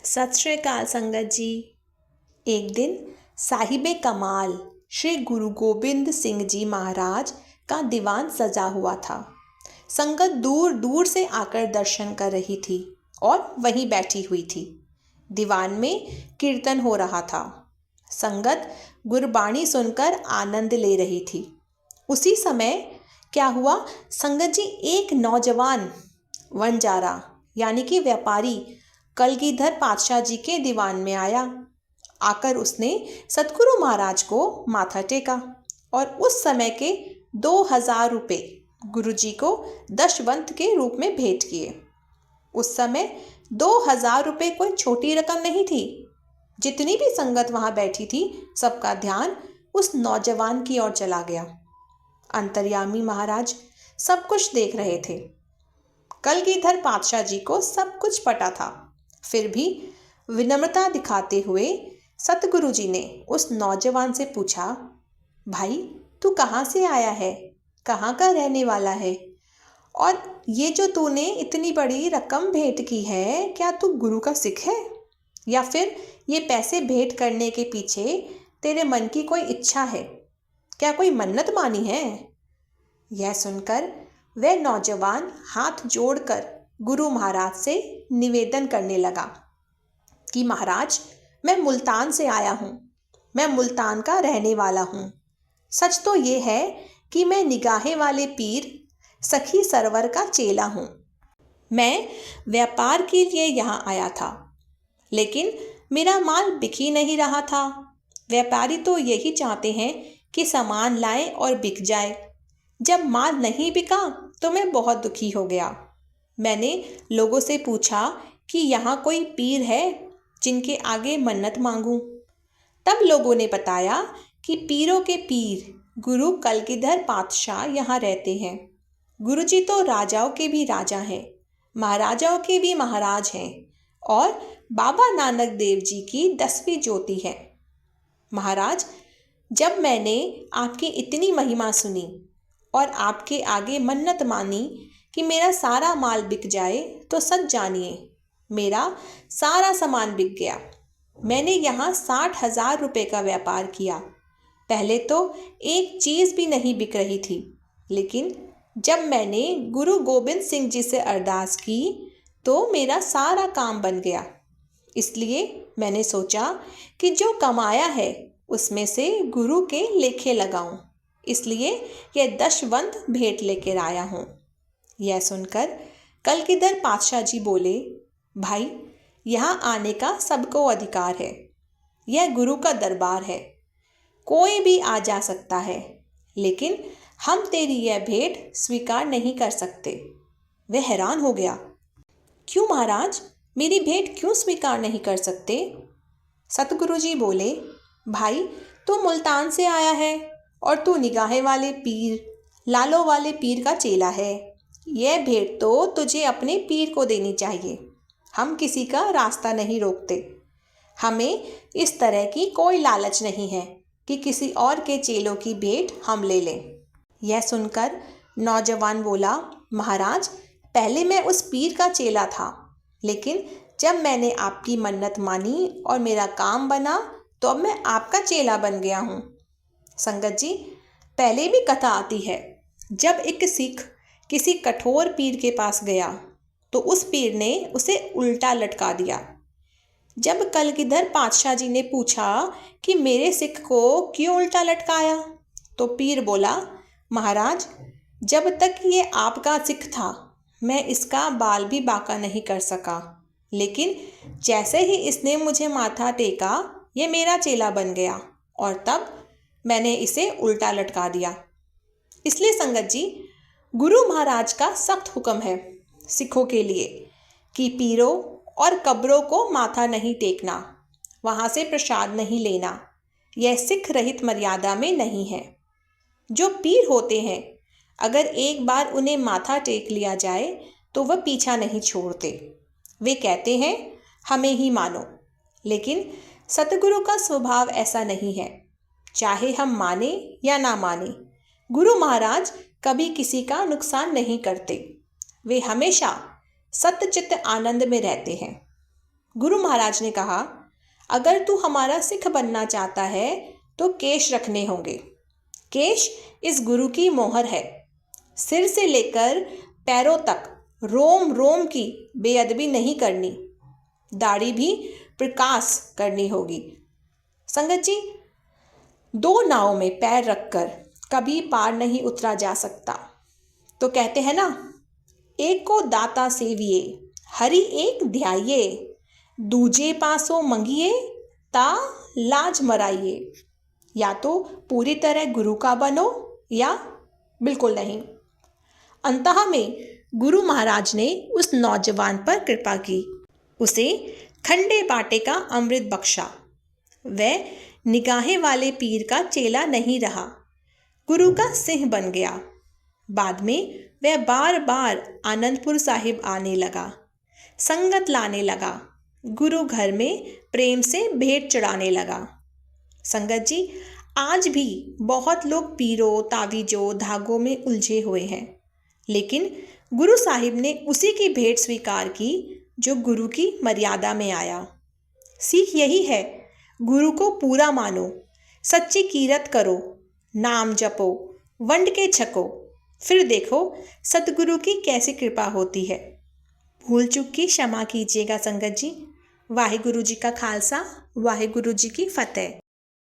सत श्री अकाल संगत जी। एक दिन साहिबे कमाल श्री गुरु गोबिंद सिंह जी महाराज का दीवान सजा हुआ था। संगत दूर दूर से आकर दर्शन कर रही थी और वहीं बैठी हुई थी। दीवान में कीर्तन हो रहा था। संगत गुरबाणी सुनकर आनंद ले रही थी। उसी समय क्या हुआ, संगत जी, एक नौजवान वनजारा यानी कि व्यापारी कलगीधर पातशाह जी के दीवान में आया। आकर उसने सतगुरु महाराज को माथा टेका और उस समय के 2000 रुपये गुरु जी को दशवंत के रूप में भेंट किए। उस समय 2000 रुपये कोई छोटी रकम नहीं थी। जितनी भी संगत वहां बैठी थी, सबका ध्यान उस नौजवान की ओर चला गया। अंतर्यामी महाराज सब कुछ देख रहे थे। कलगीधर पातशाह जी को सब कुछ पता था। फिर भी विनम्रता दिखाते हुए सतगुरु जी ने उस नौजवान से पूछा, भाई तू कहाँ से आया है, कहाँ का रहने वाला है, और ये जो तूने इतनी बड़ी रकम भेंट की है, क्या तू गुरु का सिख है या फिर ये पैसे भेंट करने के पीछे तेरे मन की कोई इच्छा है, क्या कोई मन्नत मानी है? यह सुनकर वह नौजवान हाथ जोड़कर गुरु महाराज से निवेदन करने लगा कि महाराज, मैं मुल्तान से आया हूँ, मैं मुल्तान का रहने वाला हूँ। सच तो ये है कि मैं निगाहे वाले पीर सखी सरवर का चेला हूँ। मैं व्यापार के लिए यहाँ आया था, लेकिन मेरा माल बिक ही नहीं रहा था। व्यापारी तो यही चाहते हैं कि सामान लाएं और बिक जाए। जब माल नहीं बिका तो मैं बहुत दुखी हो गया। मैंने लोगों से पूछा कि यहाँ कोई पीर है जिनके आगे मन्नत मांगूं। तब लोगों ने बताया कि पीरों के पीर गुरु कलगीधर पातशाह यहाँ रहते हैं। गुरु जी तो राजाओं के भी राजा हैं, महाराजाओं के भी महाराज हैं और बाबा नानक देव जी की 10वीं ज्योति है। महाराज, जब मैंने आपकी इतनी महिमा सुनी और आपके आगे मन्नत मानी कि मेरा सारा माल बिक जाए, तो सच जानिए मेरा सारा सामान बिक गया। मैंने यहाँ 60,000 रुपये का व्यापार किया। पहले तो एक चीज़ भी नहीं बिक रही थी, लेकिन जब मैंने गुरु गोबिंद सिंह जी से अरदास की तो मेरा सारा काम बन गया। इसलिए मैंने सोचा कि जो कमाया है उसमें से गुरु के लेखे लगाऊं। इसलिए यह दशवंत भेंट लेकर आया हूँ। यह सुनकर कलगीधर पातशाह जी बोले, भाई, यहाँ आने का सबको अधिकार है। यह गुरु का दरबार है, कोई भी आ जा सकता है, लेकिन हम तेरी यह भेंट स्वीकार नहीं कर सकते। वह हैरान हो गया, क्यों महाराज, मेरी भेंट क्यों स्वीकार नहीं कर सकते? सतगुरु जी बोले, भाई, तू मुल्तान से आया है और तू निगाहे वाले पीर, लालों वाले पीर का चेला है। यह भेंट तो तुझे अपने पीर को देनी चाहिए। हम किसी का रास्ता नहीं रोकते। हमें इस तरह की कोई लालच नहीं है कि किसी और के चेलों की भेंट हम ले लें। यह सुनकर नौजवान बोला, महाराज, पहले मैं उस पीर का चेला था, लेकिन जब मैंने आपकी मन्नत मानी और मेरा काम बना तो अब मैं आपका चेला बन गया हूँ। संगत जी, पहले भी कथा आती है, जब एक सिख किसी कठोर पीर के पास गया तो उस पीर ने उसे उल्टा लटका दिया। जब कलगीधर पातशाह जी ने पूछा कि मेरे सिख को क्यों उल्टा लटकाया, तो पीर बोला, महाराज, जब तक ये आपका सिख था मैं इसका बाल भी बांका नहीं कर सका, लेकिन जैसे ही इसने मुझे माथा टेका ये मेरा चेला बन गया और तब मैंने इसे उल्टा लटका दिया। इसलिए संगत जी, गुरु महाराज का सख्त हुक्म है सिखों के लिए कि पीरों और कब्रों को माथा नहीं टेकना, वहाँ से प्रसाद नहीं लेना। यह सिख रहित मर्यादा में नहीं है। जो पीर होते हैं, अगर एक बार उन्हें माथा टेक लिया जाए तो वह पीछा नहीं छोड़ते। वे कहते हैं हमें ही मानो, लेकिन सतगुरु का स्वभाव ऐसा नहीं है। चाहे हम माने या ना माने, गुरु महाराज कभी किसी का नुकसान नहीं करते। वे हमेशा सत्यचित्त आनंद में रहते हैं। गुरु महाराज ने कहा, अगर तू हमारा सिख बनना चाहता है तो केश रखने होंगे। केश इस गुरु की मोहर है। सिर से लेकर पैरों तक रोम रोम की बेअदबी नहीं करनी। दाढ़ी भी प्रकाश करनी होगी। संगत जी, दो नाव में पैर रखकर कभी पार नहीं उतरा जा सकता। तो कहते हैं ना, एक को दाता सेविये, हरि एक ध्याये, दूजे पासों मंगिए, ता लाज मराइए। या तो पूरी तरह गुरु का बनो या बिल्कुल नहीं। अंतः में गुरु महाराज ने उस नौजवान पर कृपा की, उसे खंडे बाटे का अमृत बख्शा। वह निगाहें वाले पीर का चेला नहीं रहा, गुरु का सिंह बन गया। बाद में वह बार बार आनंदपुर साहिब आने लगा, संगत लाने लगा, गुरु घर में प्रेम से भेंट चढ़ाने लगा। संगत जी, आज भी बहुत लोग पीरों, तावीजों, धागों में उलझे हुए हैं, लेकिन गुरु साहिब ने उसी की भेंट स्वीकार की जो गुरु की मर्यादा में आया। सीख यही है, गुरु को पूरा मानो, सच्ची कीरत करो, नाम जपो, वंड के छको, फिर देखो सतगुरु की कैसी कृपा होती है। भूल चूक की क्षमा कीजिएगा संगत जी। वाहिगुरु जी का खालसा, वाहिगुरु जी की फतेह।